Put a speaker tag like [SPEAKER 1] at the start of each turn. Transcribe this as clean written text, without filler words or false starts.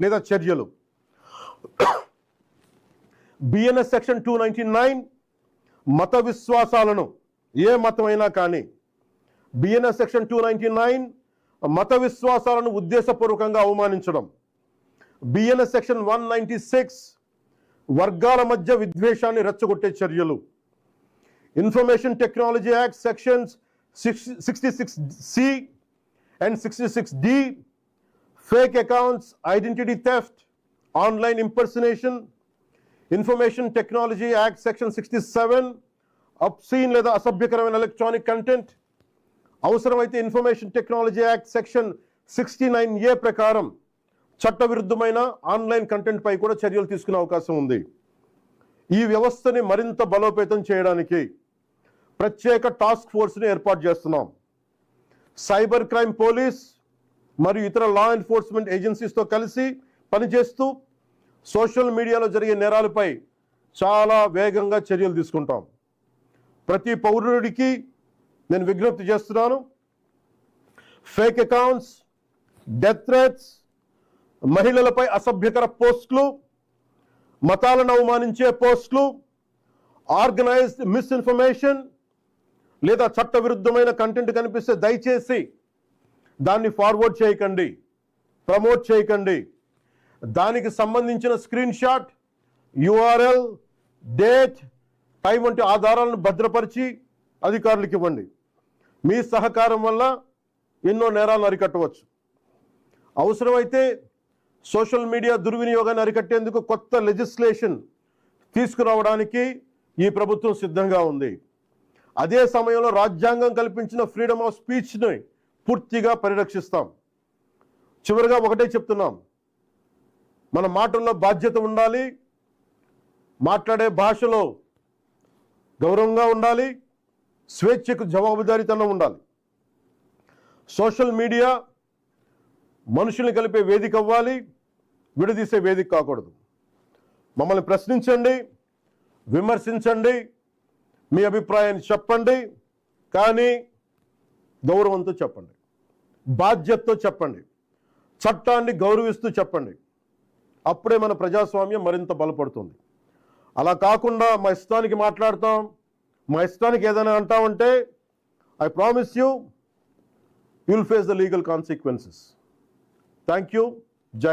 [SPEAKER 1] లేదా చర్యలు. BNS section 299 మత విశ్వాసాలను, ఏ మతమైనా కానీ, బిఎన్ఎస్ సెక్షన్ 299 మత విశ్వాసాలను ఉద్దేశపూర్వకంగా అవమానించడం. బిఎన్ఎస్ సెక్షన్ 196 వర్గాల మధ్య విద్వేషాన్ని రెచ్చగొట్టే చర్యలు. Information technology act sections 66C and 66D, fake accounts, identity theft, online impersonation. Information technology act section 67 obscene లేదా అసభ్యకరమైన ఎలక్ట్రానిక్ కంటెంట్. అవసరమైతే information technology act section 69A ప్రకారం చట్టవిరుద్ధమైన ఆన్లైన్ కంటెంట్ పై కూడా చర్యలు తీసుకునే అవకాశం ఉంది. ఈ వ్యవస్థని మరింత బలోపేతం చేయడానికి ప్రత్యేక టాస్క్ ఫోర్స్ని ఏర్పాటు చేస్తున్నాం. సైబర్ క్రైమ్ పోలీస్ మరియు ఇతర లా ఎన్ఫోర్స్మెంట్ ఏజెన్సీస్తో కలిసి పనిచేస్తూ సోషల్ మీడియాలో జరిగే నేరాలపై చాలా వేగంగా చర్యలు తీసుకుంటాం. ప్రతి పౌరుడికి నేను విజ్ఞప్తి చేస్తున్నాను, ఫేక్ అకౌంట్స్, డెత్ థ్రెట్స్, మహిళలపై అసభ్యకర పోస్టులు, మతాలను అవమానించే పోస్టులు, ఆర్గనైజ్డ్ మిస్ఇన్ఫర్మేషన్ లేదా చట్టవిరుద్ధమైన కంటెంట్ కనిపిస్తే దయచేసి దాన్ని ఫార్వర్డ్ చేయకండి, ప్రమోట్ చేయకండి. దానికి సంబంధించిన screen shot, URL, date, time వంటి ఆధారాలను భద్రపరిచి అధికారులకు ఇవ్వండి. మీ సహకారం వల్ల ఎన్నో నేరాలను అరికట్టవచ్చు. అవసరమైతే సోషల్ మీడియా దుర్వినియోగాన్ని అరికట్టేందుకు కొత్త లెజిస్లేషన్ తీసుకురావడానికి ఈ ప్రభుత్వం సిద్ధంగా ఉంది. అదే సమయంలో రాజ్యాంగం కల్పించిన ఫ్రీడమ్ ఆఫ్ స్పీచ్ని పూర్తిగా పరిరక్షిస్తాం. చివరిగా ఒకటే చెప్తున్నాం, మన మాటల్లో బాధ్యత ఉండాలి, మాట్లాడే భాషలో గౌరవంగా ఉండాలి, స్వేచ్ఛకు జవాబుదారీతనం ఉండాలి. సోషల్ మీడియా మనుషుల్ని కలిపే వేదిక అవ్వాలి, విడదీసే వేదిక కాకూడదు. మమ్మల్ని ప్రశ్నించండి, విమర్శించండి, మీ అభిప్రాయాన్ని చెప్పండి, కానీ గౌరవంతో చెప్పండి, బాధ్యతతో చెప్పండి, చట్టాన్ని గౌరవిస్తూ చెప్పండి. అప్పుడే మన ప్రజాస్వామ్యం మరింత బలపడుతుంది. అలా కాకుండా మా ఇష్టానికి మాట్లాడతాం, మా ఇష్టానికి ఏదైనా అంటామంటే I promise you will face the legal consequences. Thank you. Jai Hind.